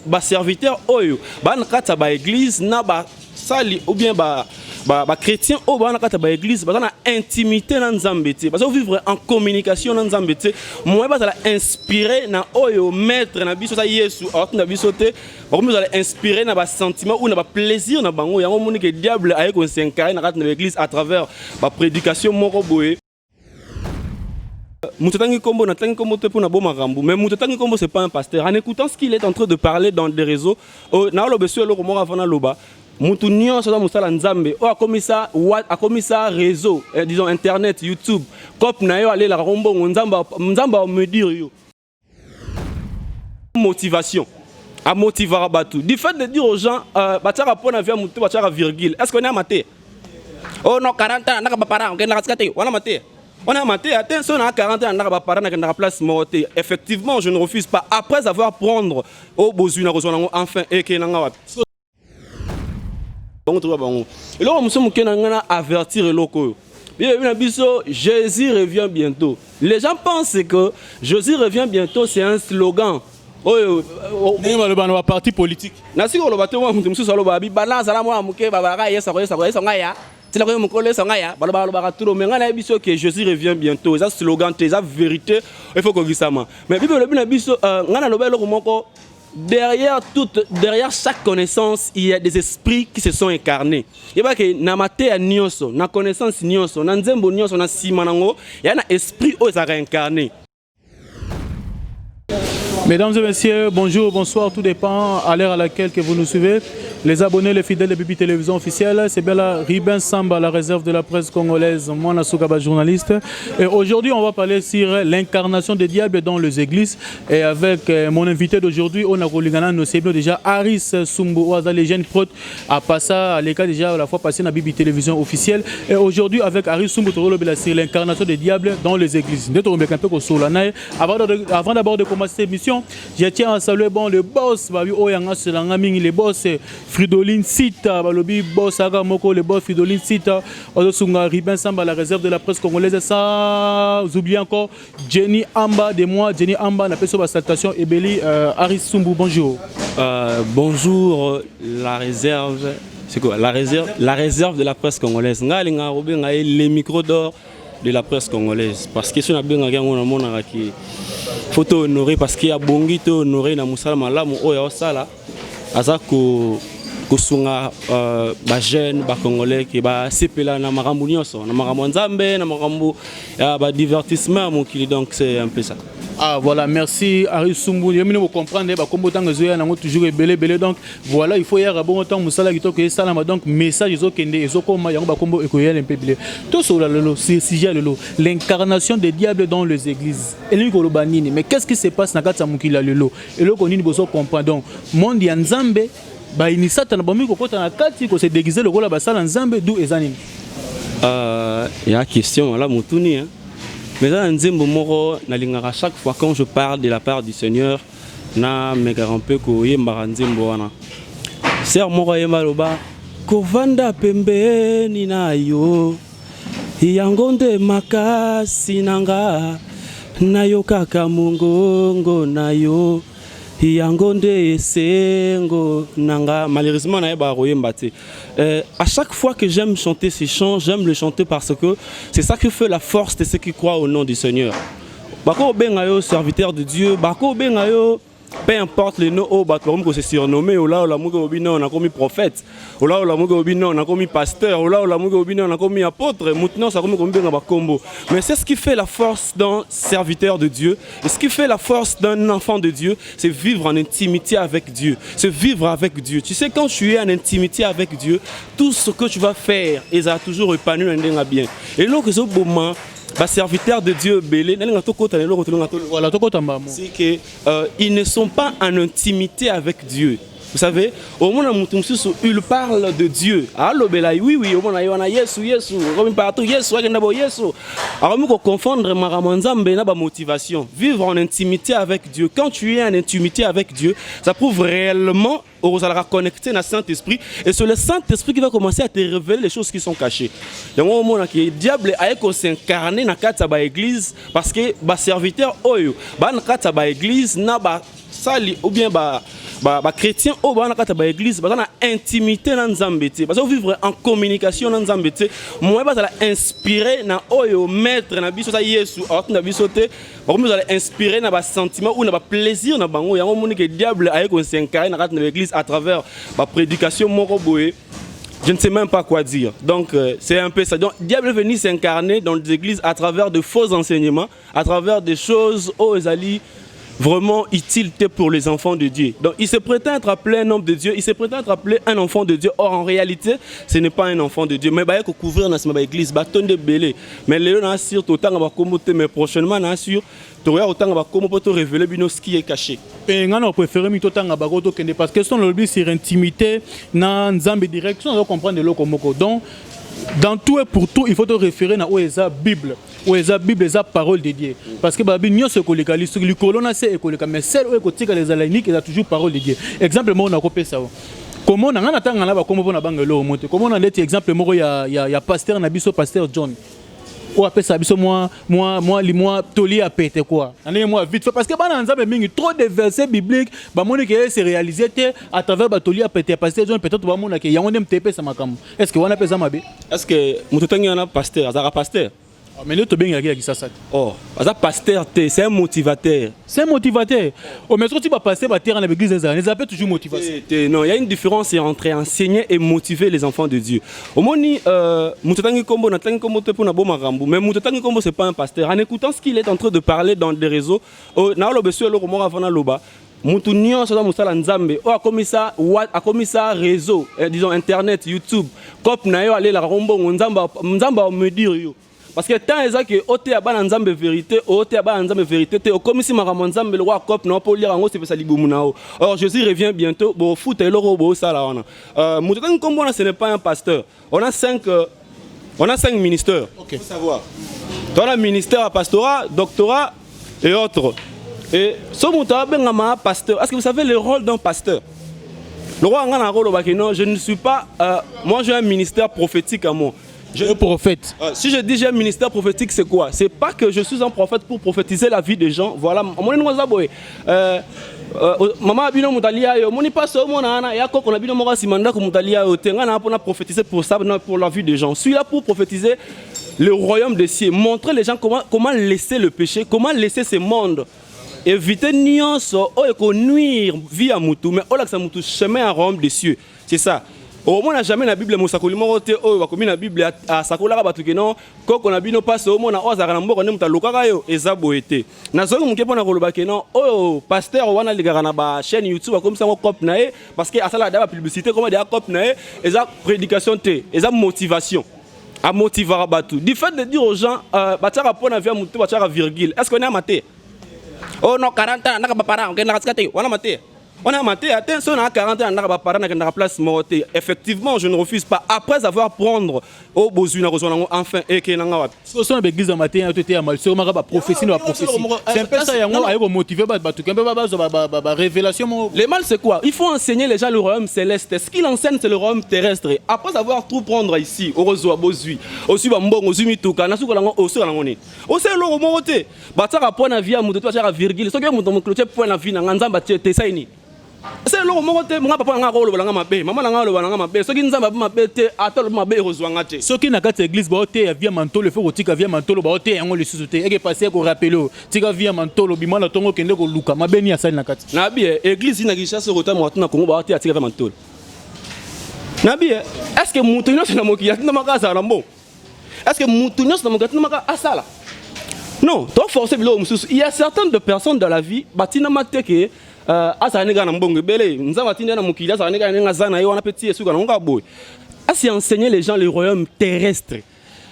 ba serviteur oyo ba na kata ba église na ba sali ou bien ba chrétien au ba na kata ba église ba na intimité na Nzambe te parce que vivre en communication na Nzambe te moi ba la inspirer na oyo maître na biso sa Yesu alors na biso te ba ko la inspirer na ba sentiment ou na ba plaisir na bango yango moni que diable aye ko s'incarner na kata na église à travers ba prédication moko boye. Moutotangi Kombo n'a pas combo pour na bon marambu mais Moutotangi Kombo c'est pas un pasteur en écoutant ce qu'il est en train de parler dans des réseaux na lo beso lo mo avant na loba mutu nyonso za musala Nzambe o a commis ça réseau disons internet YouTube cop na yo aller la rombo Nzamba me dire yo motivation à motiver Batu du fait de dire aux gens batara pona via mutu batara virgule est-ce qu'on est amaté oh non 40 ans na ba para on na katikate wana maté. On a maté, attention, on a 40 ans, on a la place mortée. Effectivement, je ne refuse pas. Après avoir prendre au besoin, enfin, et que et là, nous sommes avertir le loco. Jésus revient bientôt. Les gens pensent que Jésus revient bientôt, c'est un slogan. Parti politique. C'est la que Jésus revient bientôt. C'est un slogan, c'est la vérité. Il faut que ça. Mais derrière chaque connaissance, il y a des esprits qui se sont incarnés. Il y a que namate a nyoso, na connaissance nyoso, na nzembo nyoso, na simanango, il y a un esprit qui s'est réincarné. Mesdames et messieurs, bonjour, bonsoir, tout dépend à l'heure à laquelle que vous nous suivez. Les abonnés, les fidèles de Bibi Télévision officielle, c'est bien là, Ribin Samba, la réserve de la presse congolaise, Mona Soukaba, journaliste. Et aujourd'hui, on va parler sur l'incarnation des diables dans les églises. Et avec mon invité d'aujourd'hui, on a Roligana, nous sommes déjà Aris Sumbu, les jeunes protes, à passer à l'écart déjà la fois passée dans Bibi Télévision officielle. Et aujourd'hui, avec Aris Sumbu, sur l'incarnation des diables dans les églises. Avant d'abord de commencer cette émission, je tiens à saluer le boss, le boss Fridoline Sita, le boss Agamoko, le boss Fridoline Sita, Ribin Samba, la réserve de la presse congolaise, sans oublier encore Jenny Amba, de moi, Jenny Amba, la personne de la salutation, et Beli Aris Sumbu, bonjour. Bonjour, la réserve, c'est quoi la réserve de la presse congolaise. Les micros d'or de la presse congolaise. Parce que si on a bien regardé, il faut honorer, parce qu'il y a bongi honoré dans Moussala Malamu, Sala, Azako. Kosunga ba jeune ba congolais qui ba sepela na marambu nyonso na marambu nzambe na marambu ba divertissement mon kili donc c'est un peu ça. Ah voilà, merci Aris Sumbu. Vous comprenez, toujours belé donc voilà, il faut y avoir bon temps musala qui toque ça donc message ils ont kende ils ont comme yango ba kombo ekoyel un peu belé. Tout sur le c'est sujet le l'incarnation des diables dans les églises. Mais qu'est-ce qui se passe na kata mukila lelo? Et là qu'on dit besoin comprendre donc monde ya nzambe ba inisata na bomi kokota na kati ko se déguiser le rôle ba sala nzambe d'où ezanini. Il y a question là mutuni hein. Mais là nzembo moko na lingaka chaque fois quand je parle de la part du Seigneur na meka un peu ko yemba nzembo wana. Ser moko yemba loba kovanda pembeni na yo yangonde makasi nanga nayo kaka mungongo nayo Yangonde Sengo Nanga. Malheureusement, à chaque fois que j'aime chanter ces chants, j'aime le chanter parce que c'est ça qui fait la force de ceux qui croient au nom du Seigneur. Bako Bengayo, serviteur de Dieu, Bako Bengayo, peu importe les noms, on s'est surnommé, on a commis prophète, on a commis pasteur, on a commis apôtre, maintenant ça commis. Mais c'est ce qui fait la force d'un serviteur de Dieu, et ce qui fait la force d'un enfant de Dieu, c'est vivre en intimité avec Dieu, c'est vivre avec Dieu. Tu sais, quand tu es en intimité avec Dieu, tout ce que tu vas faire, il a toujours épanoui bien. Et là, que ce moment, serviteurs de Dieu belé, c'est qu'ils ne sont pas en intimité avec Dieu. Vous savez, au moment où il parle de Dieu. Oui, au moment où Yesu, comme partout, Yesu, alors nous confondre ma motivation. Vivre en intimité avec Dieu. Quand tu es en intimité avec Dieu, ça prouve réellement aux connecter à Saint-Esprit. Et c'est le Saint-Esprit qui va commencer à te révéler les choses qui sont cachées. Donc au moment où le diable a s'incarné dans l'église, parce que les serviteurs, dans l'église, sali ou bien chrétien au bana kata ba église ba na intimité na nzambe te parce que vivre en communication na nzambe te moi ba la inspirer na oyo maître na biso sa Yesu na biso te ba ko la inspirer na ba sentiment ou na ba plaisir na bango yango moni que diable aye ko s'incarner na kata na église à travers ba prédication moko boye. Je ne sais même pas quoi dire. Donc, c'est un peu ça. Donc, le diable est venu s'incarner dans les églises à travers de faux enseignements, à travers des choses aux alliés vraiment utiles pour les enfants de Dieu. Donc, il se prétend être appelé un homme de Dieu, il se prétend être appelé un enfant de Dieu. Or, en réalité, ce n'est pas un enfant de Dieu. Mais il faut couvrir dans l'église, bâton de belé. Mais les gens assurent autant qu'on va commenter, mais prochainement, on assure. Tu autant qu'on va commenter, révéler ce qui est caché. On préfère parce que son lobby sur intimité, dans Nzambe direction, on doit comprendre de l'okomoko. Donc, dans tout et pour tout, il faut te référer à la Bible. La Bible est la parole de Dieu. Parce que la Bible, c'est le colonna, c'est écolique. Mais celle où les alainiques, il y a toujours parole de Dieu. Exemple, moi, on a copié ça. Comment on a attendu là-bas, comment on a bangalo, comment on a dit exemple, moi, il y a pasteur Nabiso, pasteur John. Ou après ça, moi, toli à péter quoi. Moi vite fait parce que dans Nzambe mingi trop de versets bibliques, ba moni que c'est réalisé à travers ba toli à péter pasteur John peut-être ba mona que ya on MTP ça makam. Est-ce que on a pesa mabe? Est-ce que mututangi on a pasteur, azara pasteur? Mais nous te bien qui ça. Oh, azara pasteur c'est un motivateur. C'est un motivateur. Au mais si tu vas passer ba terre dans l'église les appelle toujours motivation. Non, il y a une différence entre enseigner et motiver les enfants de Dieu. Au moni mututangi kombo na tangi kombo te pour na bo marambu, mais mututangi kombo c'est pas un pasteur. En écoutant ce qu'il est en train de parler dans des réseaux, na lo beso lo ko avant loba. Mutu nyonso za musala nzambe o akomisa réseau disons internet YouTube cop na yo aller la rombo nzamba me dire yo parce que tant eza que ote abana nzambe vérité ote abana nzambe vérité te okomisi makambo nzambe le roi cop na po lire ngo c'est ça libumu nao. Or Jésus revient bientôt bo foot et loro bo sala wana mutu kan kombo na ce n'est pas un pasteur. On a 5 ministères. Okay. Faut savoir dans le ministère à pastorat doctorat et autres. Et ce pasteur, est-ce que vous savez le rôle d'un pasteur? Le roi a un rôle non, je ne suis pas. Moi j'ai un ministère prophétique à moi. Je suis prophète. Si je dis j'ai un ministère prophétique, c'est quoi? C'est pas que je suis un prophète pour prophétiser la vie des gens. Voilà. Maman abino mutalia yo moni pas seulement na ya ko abino mo simanda ko mutalia yo tenga na pour prophétiser pour ça pour la vie des gens. Je suis là pour prophétiser le royaume des cieux, montrer les gens comment laisser le péché, comment laisser ce monde. Éviter nyonso o eko nuire vie à mutu mais o la ça mutu chemin à royaume des cieux. C'est ça. Au moins, jamais la Bible musakoli morote o bakomi na Bible a sakola ka batu ke non koko na bino passe au moins na ozaka na mboko ne muta lokaka yo eza boete. Na zongo muke pona koloba ke non o pasteur wana ligara na ba chaîne YouTube comme ça cop na e parce que asala da publicité comme da cop na e eza prédication te eza motivation. À motiver batu. Du fait de dire aux gens batara pona via mutu batara virgule. Est-ce qu'on est amaté? Oh non 40 ans naka ba parent on na kaskate wana maté. On a maté, attention, on a 40 ans, on a la place mortée. Effectivement, je ne refuse pas. Après avoir prendre au besoin, enfin, et que l'on a. Si on a l'église en matin, tu es mal, si on a prophétie, c'est un peu ça, on a motivé, révélation. Le mal, c'est quoi? Il faut enseigner les gens le royaume céleste. Ce qu'il enseigne, c'est le royaume terrestre. Après avoir tout prendre ici, au Rozo, à Bozui, au Subambon, au Zumituka, au Suranoni, au Selo, au Moroté, Batara, point à vie, à Moutou, à virgule, ce que mon clocher, point à vie, à Nzamba, Tessaini. C'est le moment où mon papa a rôle dans ma paix, maman a rôle dans ma paix. Ce qui nous a ma paix, attends ma paix, rejoindre. Ce qui n'a qu'à l'église, baoté, via manteau, le feu, tika via manteau, le baoté, on le sous-sauté, et passé au rappel, tika via manteau, le bimon, le tongo, kende, luka, ma béni à ça, n'a qu'à. Nabi, église, il n'a qu'à se retourner, moi, qu'on va baoté à tirer manteau. Nabi, est-ce que Moutounios n'a pas qui a n'a pas ça, bon? Est-ce que Moutounios n'a pas à ça là? Non, toi, forcément, il y a certaines personnes dans la vie, batina mateke. C'est enseigner les gens le royaume terrestre.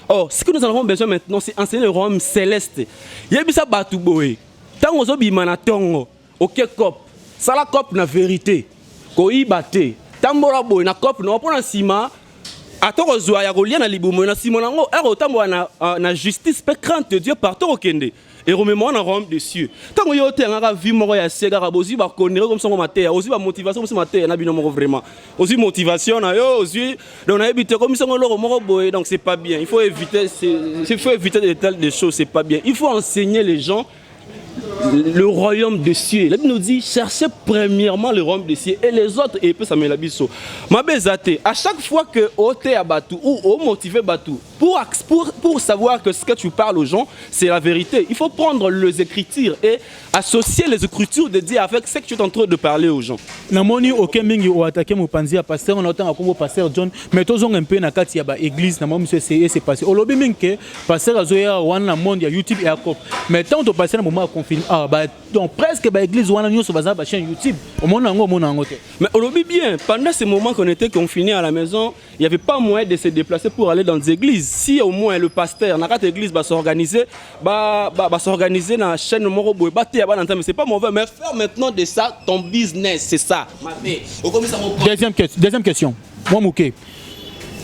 Or, ce que nous avons besoin maintenant, c'est enseigner le royaume céleste. Il y a bisa batu boy. Tant on zobi manatongo, ok cop, ça la cop na vérité. Koi bate, tambora boy na cop na pona sima. Atoro zoa ya golia na libumo na simonango, ero tambo na justice pe crainte de Dieu partout au kende. Et remémore dans le royaume des cieux. Tant que vous avez vu moi ya sega rabosi ba connaître comme ça matin, aussi ba motivation comme ça matin na bino vraiment. Aussi motivation na yo, aussi donc na éviter comme ça ngolo moko boy donc c'est pas bien. Il faut éviter de telles des choses, c'est pas bien. Il faut enseigner les gens le royaume des cieux. La Bible nous dit, cherchez premièrement le royaume des cieux et les autres, et puis ça met la biso. Ma bezate, à chaque fois que tu es abattu ou motivé battu, pour savoir que ce que tu parles aux gens, c'est la vérité, il faut prendre les écritures et associer les écritures de Dieu avec ce que tu es en train de parler aux gens. Namoni aucun mingi ou attaqué mon panzi à pasteur, on entend comme pasteur John, mais tous on un peu na kati ya ba église, na monsieur c'est passé. Au lobby mingi, pasteur Azoya wana monde ya YouTube et à cop. Mais tant que passer na moment à confiner, donc presque ba église wana nyo sur ba chaîne YouTube. Au monde ngo mon angote. Mais au lobby bien, pendant ces moments qu'on était confinés à la maison, il n'y avait pas moyen de se déplacer pour aller dans des églises. Si au moins le pasteur dans cette église va s'organiser, s'organiser dans la chaîne Morobo, mais c'est pas mauvais, mais faire maintenant de ça ton business, c'est ça. Deuxième question. Moi Mouké.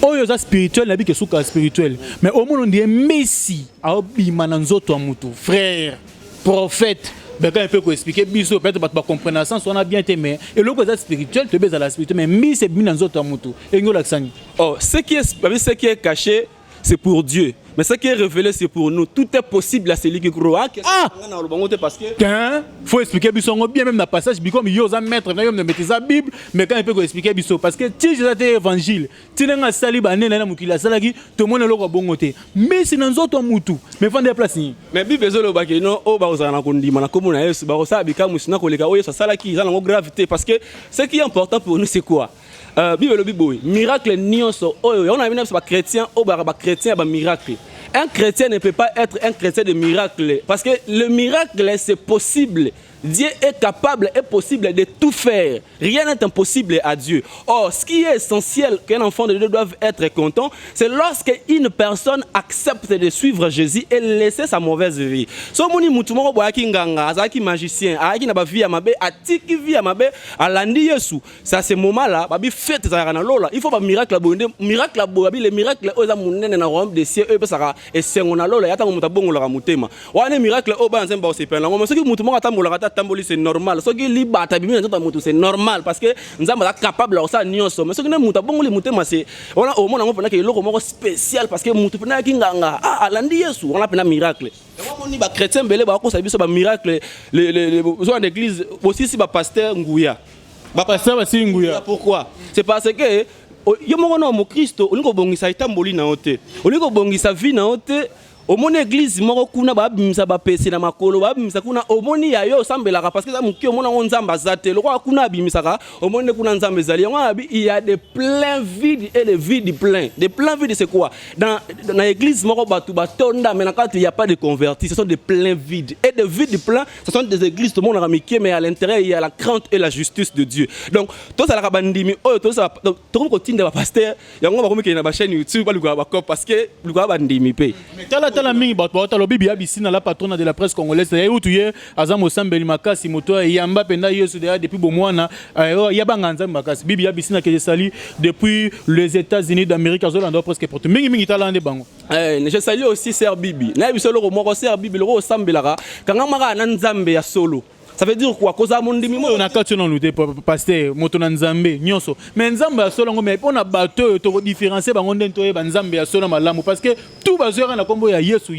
Oyo spirituel na bi ke suka spirituel. Mais au monde on dit Messi a obima na nzoto amutu, frère, prophète. Ben quand un peu expliquer biso peut-être pas comprendre le sens on a bien été mais et le côté spirituel te baise à la spirituel mais mi c'est bien dans autres amutu et ngo l'accent. Oh, ce qui est caché c'est pour Dieu. Mais ce qui est révélé, c'est pour nous. Tout est possible à celui qui croit. Parce que faut expliquer bien même dans le passage, comme il y a un maître, il y a la Bible, mais quand il peut expliquer parce que si j'ai été évangile, si tu as sali bané na mukila salagi, tout le monde est bon côté. Mais c'est dans autres mutu, mais faut des places. Mais Bible besoin le baki non, o ba ozana kondi mana comme na Yesu ba osa bika musina koleka o Yesu salaki za na gravité parce que ce qui est important pour nous c'est quoi? Bible le Bible miracle nyonso on a vu pas chrétien au ba chrétien ba miracle. Un chrétien ne peut pas être un chrétien de miracle parce que le miracle c'est possible. Dieu est capable et possible de tout faire. Rien n'est impossible à Dieu. Or, ce qui est essentiel qu'un enfant de Dieu doive être content, c'est lorsqu'une personne accepte de suivre Jésus et laisser sa mauvaise vie. So moni mutumo bo akinganga, azaki magicien, aki na ba vie amabe, atiki vie amabe, alandi Yesu. Ça ce moment-là, babi fête za na lola. Il faut ba miracle bonde, miracle babi les miracles oza munene na royaume des cieux, ebe saka esengo na lola, yata muta bongo la mutema. Wana miracle o ba nzemba o sepela. Ngo soki mutumo atambola tamboli c'est normal ce qui li bata bimi nzoto mutu c'est normal parce que nzamba est capable de ça nyonso mais ce qui ne muta bongo li mutema c'est on a au monde on a que loko moko spécial parce que mutu pena kinganga alandi Yesu on a pena miracle on ni ba chrétien belé ba ko sa biso ba miracle les besoin d'église aussi si ba pasteur nguya ba pasteur ba si nguya pourquoi c'est parce que yo moko no mo Kristo olingo bongisa itamboli na ote olingo bongisa vie na ote au mon église moko kuna ba bimisa ba pese na makolo ba bimisa kuna omoni ya yo sambelaka parce que ça muki omona nzamba zate le roi kuna bimisaka omoni kuna nzamba ezali il y a des pleins vides et des vides pleins. Des pleins vides c'est quoi dans l'église moko batu batonda mais quand il y a pas de convertis ce sont des pleins vides et des vides pleins ce sont des églises tout le monde ramiki mais à l'intérieur il y a la crainte et la justice de Dieu. Donc tout ça la bandimi oh tout ça donc tout continue ba pasteur yango ba komiki na ba chaîne YouTube ba luka ba parce que luka bandimi pe tala mingi bato lobi bia bisina la patronne de la presse congolaise ya utuye azamo sambeli makasi moto yamba penda yesu depuis bomwana ya banganza makasi bibi ya bisina que sali depuis les États-Unis d'Amérique azolanda presque pour mingi talande bango je salue aussi Sœur Bibi na biso loko moko Sœur Bibi loko sambelaka kanga maka na nzambe ya solo. Ça veut dire quoi? Koza mondimi mo na kati na luté pasteur moto na nzambe nyonso mais nzambe ya solo ngo mais pona bato to différencier bango ndento ye nzambe ya solo malamu parce que tout bazera na kombo ya Yesu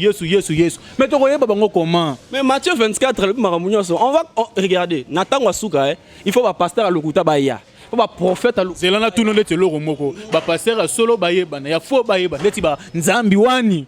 mais to koyeba bango comment mais Matthieu 24 le maramu nyonso on va regarder na tango suka il faut ba pasteur lokuta ba ya faut ba prophète c'est là na tout non te loro moko ba pasteur solo ba yeba na ya fo ba yeba leti ba nzambi wani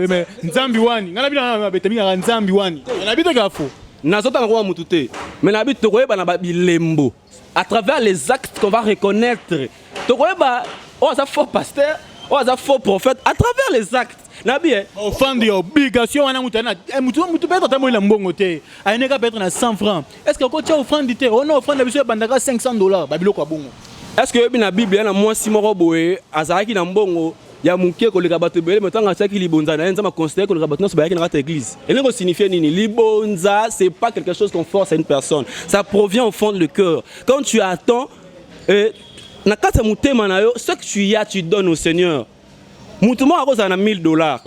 mais nzambi wani ngana bina na betami na nzambi wani na bito gafo nazota ngwa mutute mais na bito koyeba na bilembo à travers les actes qu'on va reconnaître to koyeba oh ça faux pasteur oh ça faux prophète à travers les actes na bien offendre obligation wana mutana mutu peut être moi la mbongo te aineka peut être na 100 francs est-ce que ko tia offrande te on offrande biso bandaka $500 babilo kwa bongo est-ce que na bible na moi simoko boye azaki na mbongo ya muke ko leka bato bele metanga tsaki libonza na nzama considérer que le bato se bayaki na ta église et ne signifie nini libonza c'est pas quelque chose qu'on force à une personne ça provient au fond de le cœur quand tu attends na kata mutema na yo ce que tu as tu donnes au Seigneur mutumo akoza na $1000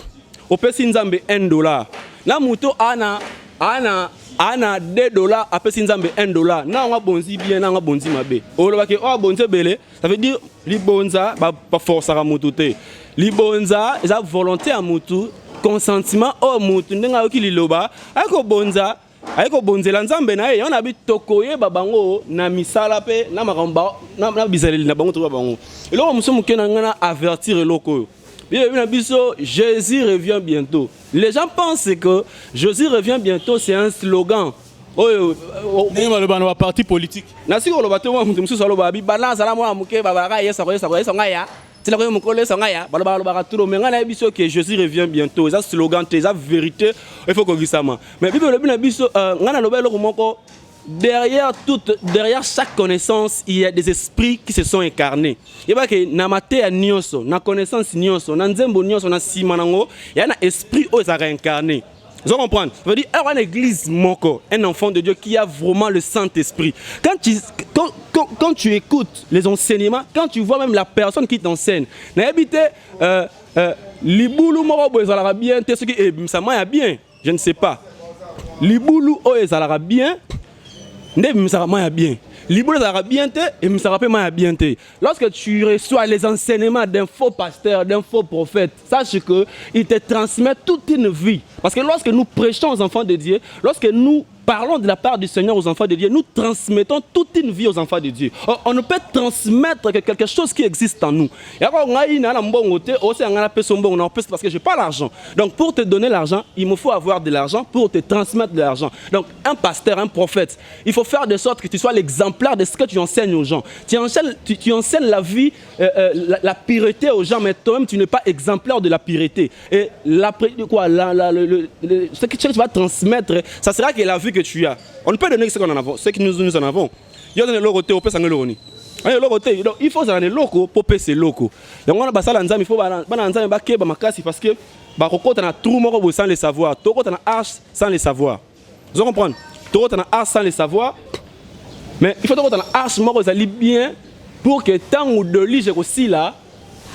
au pesi nzambe $1 na muto ana $2 apesi nzambe $1 na nga bonzi bien na nga bonzi mabe olobaki o bonzi bele ça veut dire libonza ba force à mutu te libonza eza volonté à mutu consentement oh mutu ndenga oki liloba ayeko bonza ayeko bonzela nzambe na ye on habite tokoye babango na misala pe na makamba na bizaleli na bango to bango eloko muso mukena ngana avertir eloko Jésus revient bientôt. Les gens pensent que Jésus revient bientôt, c'est un slogan. Le parti politique. Mais Jésus revient bientôt. C'est un slogan, c'est la vérité. Il faut que ça. Mais derrière chaque connaissance, il y a des esprits qui se sont incarnés. Il y a que namate a nyoso, na connaissance nyoso, na nzembo nyoso, na simanango, il y a un esprit qui est réincarné. Vous comprenez? Ça veut dire une église moko, un enfant de Dieu qui a vraiment le Saint-Esprit. Quand tu écoutes les enseignements, quand tu vois même la personne qui t'enseigne, liboulou moko boezala bien, te ce qui ça m'a bien, je ne sais pas. Liboulou oezala bien. Bien. Lorsque tu reçois les enseignements d'un faux pasteur, d'un faux prophète, sache qu'il te transmet toute une vie. Parce que lorsque nous prêchons aux enfants de Dieu, lorsque nous parlons de la part du Seigneur aux enfants de Dieu, nous transmettons toute une vie aux enfants de Dieu. On ne peut transmettre que quelque chose qui existe en nous. Parce que je n'ai pas l'argent. Donc pour te donner l'argent, il me faut avoir de l'argent pour te transmettre de l'argent. Donc un pasteur, un prophète, il faut faire de sorte que tu sois l'exemplaire de ce que tu enseignes aux gens. Tu enseignes la vie, la pureté aux gens, mais toi-même tu n'es pas exemplaire de la pureté. Et ce que tu vas transmettre, ça sera que la vie que tu as. On ne peut donner ce qu'on en avons, ce que nous en avons. Il y a des locaux, on peut s'en aller. Il faut s'en aller locaux pour payer ces locaux. Donc on a besoin d'anzam, il faut parce que on a tout sans les savoir, tout on a arche sans les savoir. Vous comprenez? Tout on a arche sans les savoir. Mais il faut qu'on a arche mort bien pour que tant ou de lige aussi là.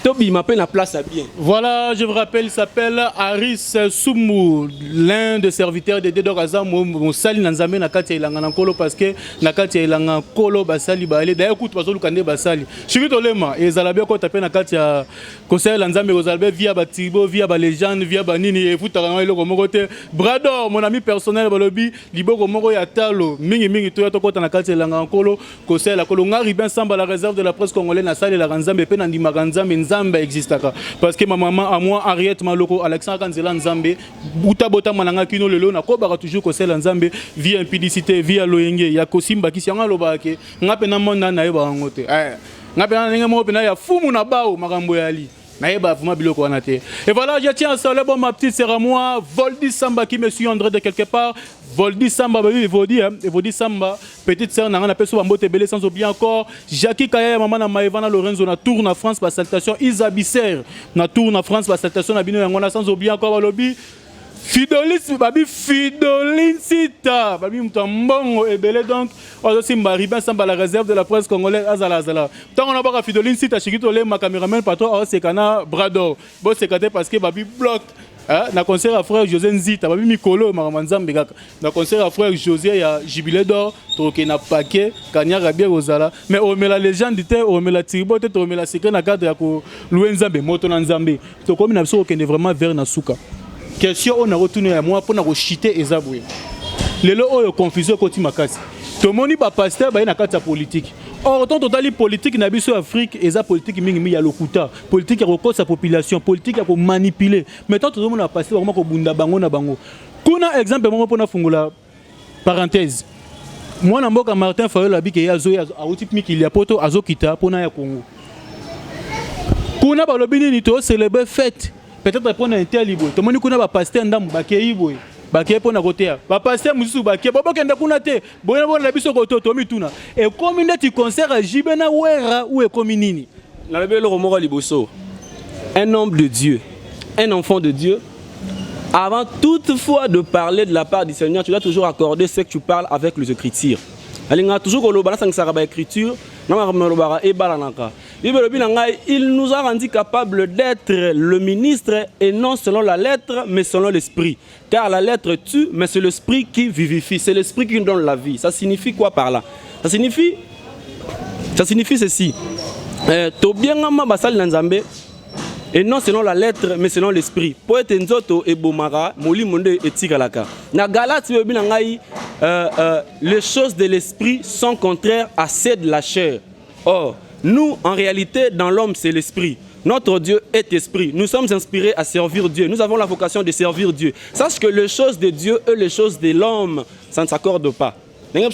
Tobi m'appelle la place à bien. Voilà, je vous rappelle, il s'appelle Aris Soumou, l'un des serviteurs de Dedo Gaza. Mon sali nanzambe nakati ilanga nkolo parce que nakati ilanga nkolo basali baale. D'ailleurs, écoute parce que lukande basali. Chiri tolema et zalabia ko tapé nakati ya conseil nanzambe ozalbe via batibo, via ba légende, via banini et futara eloko moko te. Brador, mon ami personnel balobi, liboko moko ya talo, mingi to to kota nakati ilanga nkolo, conseil la kolo ngari ben samba la réserve de la presse congolaise na sali la nzambe pe na ndima nzambe Nzambe existe parce que ma maman à moi Ariette Maloko Alexandre Kanzela Nzambe buta bota mananga kino lelo na ko bara toujours ko sela Nzambe via impudicité via loyenge ya kosimba kisi nga loba ke ngape na mona na yeba ngote ngape na ninga mo pena ya fumu na bao makambo ya ali na yeba vraiment biloko wana te. Et voilà, je tiens à saluer bon ma petite sœur à moi Voldi Samba qui me suit André de quelque part. Voldi Samba, Voldi Samba, petite sœur, n'a pas souvent beauté belle sans oublier encore Jackie Kaya, maman na Maëvana Lorenzo, na tourne en France, par salutation Isabisser, na tourne en France, par salutation na Bino Yangona, sans oublier encore Balobi. Fidolis, babi Fidolinsita, babi Mutambongo et belé donc, aussi Maribin Samba la réserve de la presse congolaise Azala. Tant on a pas Fidolinsita, Chikitole, ma caméraman, patron, c'est Kana Brador. Bon, c'est parce que babi bloque. Na concert à frère José Nzita, babi Mikolo, Maramanzambe gaka. Na concert à frère José, il y a Jubilé d'or, toke na paquet, Kanya Rabia Rosala. Mais on met la légende, on met la tribote, on met la secret na cadre pour louer Nzambe, moto Nzambe. Donc comme une absurde qui est vraiment vers Nasuka. Question on a retourné à moi pour na chiter Ezaboué. Lelo oyo confusion koti makasi. Tomoni ba pasteur ba na kata politique. Or tant totali politique na biso Afrique eza politique mingi ya lokuta. Politique ya rekosa sa population, politique ya ko manipuler. Mais tant tout le monde a pasteur vraiment ko bunda bango na bango. Kuna exemple mo pona fungula parenthèse. Moi na mboka Martin Fayol abike ya zo ya autip mikili ya poto azokita pona ya Congo. Kuna ba lobini ni to célébrer fête. Peut-être prendre un tel libre. Tomoni kuna ba pasteur ndam bakei boy. Baké pour na côté ba pasteur mususu baké bobo kenda kuna te boye bona na biso ko to mituna et comme ndeti concert à Jibena Wera ou est comme nini na bebe lo moko liboso un homme de Dieu un enfant de Dieu avant toutefois de parler de la part du Seigneur tu dois toujours accorder ce que tu parles avec les Écritures alinga toujours ko lo bana sang sara ba écriture na ma ba e balanaka. Il nous a rendu capables d'être le ministre et non selon la lettre mais selon l'esprit. Car la lettre tue mais c'est l'esprit qui vivifie. C'est l'esprit qui nous donne la vie. Ça signifie quoi par là? Ça signifie ceci. Et non selon la lettre, mais selon l'esprit. Poète nzoto et bomara, moli monde et tikalaka. Na Galate, les choses de l'esprit sont contraires à celles de la chair. Or, nous, en réalité, dans l'homme, c'est l'esprit. Notre Dieu est esprit. Nous sommes inspirés à servir Dieu. Nous avons la vocation de servir Dieu. Sache que les choses de Dieu et les choses de l'homme, ça ne s'accorde pas. Deuxième,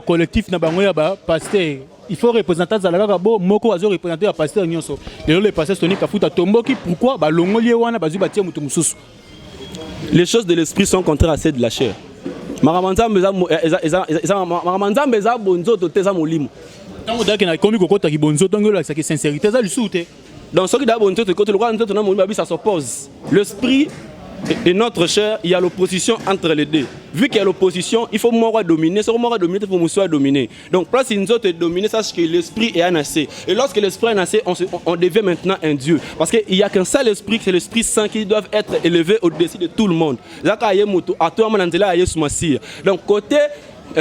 collectif il faut représenter Zalaka Bo, Moko Azo représenter la pasteur Nyonso. Les pasteurs Tony Kafuta Tomboki, pourquoi les choses de l'esprit sont contraires à celles de la chair. Dans ce qui ça s'oppose. L'esprit et notre chair, il y a l'opposition entre les deux. Vu qu'il y a l'opposition, il faut moi dominer. Si moi dominer, il faut moi dominer. Donc, place une autre dominer, sache que l'esprit est un assez. Et lorsque l'esprit est un assez, on devient maintenant un Dieu. Parce qu'il n'y a qu'un seul esprit, c'est l'Esprit Saint qui doit être élevé au-dessus de tout le monde. Donc, côté,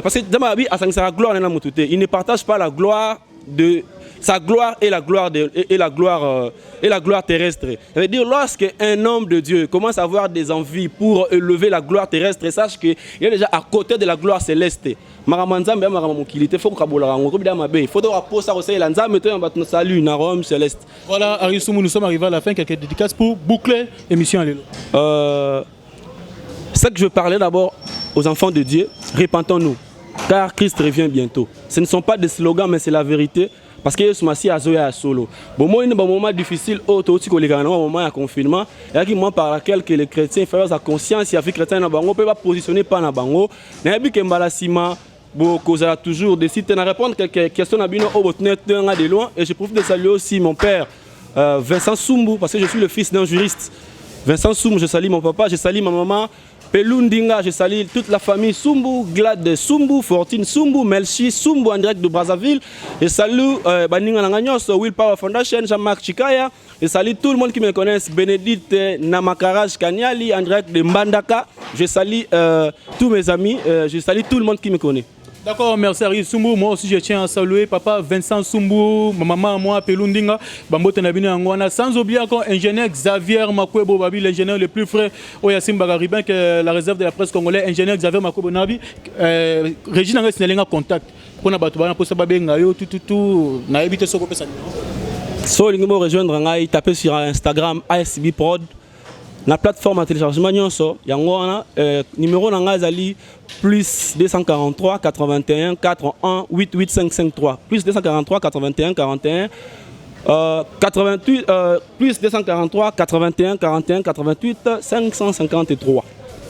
parce que dans ma vie, il ne partage pas la gloire de sa gloire et la gloire terrestre. Ça veut dire lorsqu'un homme de Dieu commence à avoir des envies pour élever la gloire terrestre, sache qu'il est déjà à côté de la gloire céleste. Voilà, Arissoumou, nous sommes arrivés à la fin. Quelques dédicaces pour boucler l'émission. C'est que je parlais d'abord aux enfants de Dieu, repentons-nous, car Christ revient bientôt. Ce ne sont pas des slogans, mais c'est la vérité. Parce que je suis à solo. Bon, moi, il y a un moment difficile, un moment de confinement, et qui par laquelle les chrétiens font la conscience, les chrétiens ne peuvent pas positionner pas dans bango. Il y a toujours des sites à répondre à quelques questions de loin. Et je profite de saluer aussi mon père, Vincent Soumbu, parce que je suis le fils d'un juriste. Vincent Soumbu, je salue mon papa, je salue ma maman. Pelundinga, je salue toute la famille Soumbu, Glad Soumbu, Fortune Soumbu, Melchi Soumbu en direct de Brazzaville. Je salue Baninga Nanganyos, Willpower Foundation, Jean-Marc Chikaya. Je salue tout le monde qui me connaît, Bénédicte Namakaraj Kanyali en direct de Mbandaka. Je salue tous mes amis, je salue tout le monde qui me connaît. D'accord, merci Ari Soumbu. Moi aussi je tiens à saluer papa Vincent Soumbu, ma maman, moi, Pelundinga, Bambote Nabine Angwana. Sans oublier encore ingénieur Xavier Makwebo Babi, l'ingénieur le plus frais au Yassim Bagaribin, que la réserve de la presse congolaise, ingénieur Xavier Makwebo Nabi, Régine Angès Nelenga contact. Pour na batubana pour sababe ngayo tout na éviter ce qu'on peut ça. So lingmo rejoindre ngai taper sur Instagram ASB Prod. La plateforme à téléchargement nyonso yango wana numéro na ngai zali plus 243 81 41 88553 plus 243 81 41 88 plus 243 81 41 88 553.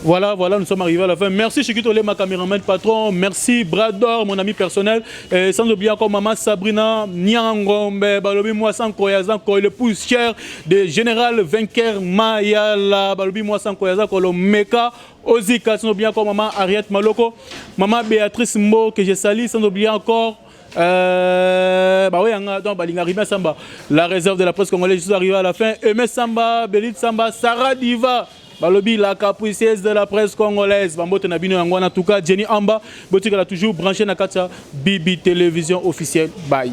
Voilà, nous sommes arrivés à la fin. Merci Chikito ma caméraman patron. Merci Brador, mon ami personnel. Et sans oublier encore maman Sabrina Nyangombe, Balobi Moissan Koyazan, le poussière de général vainqueur Mayala, Balobi Moissan Koyazan, le Meka Ozika. Sans oublier encore maman Ariette Maloko, maman Béatrice Mbo, que je salue. Sans oublier encore. La réserve de la presse congolaise, je suis arrivé à la fin. Aimé Samba, Belit Samba, Sarah Diva. Balobi la capricieuse de la presse congolaise. Bambote Nabino Angwana, en tout cas, Jenny Amba, Botika l'a toujours branché na Katia, Bibi Télévision officielle. Bye.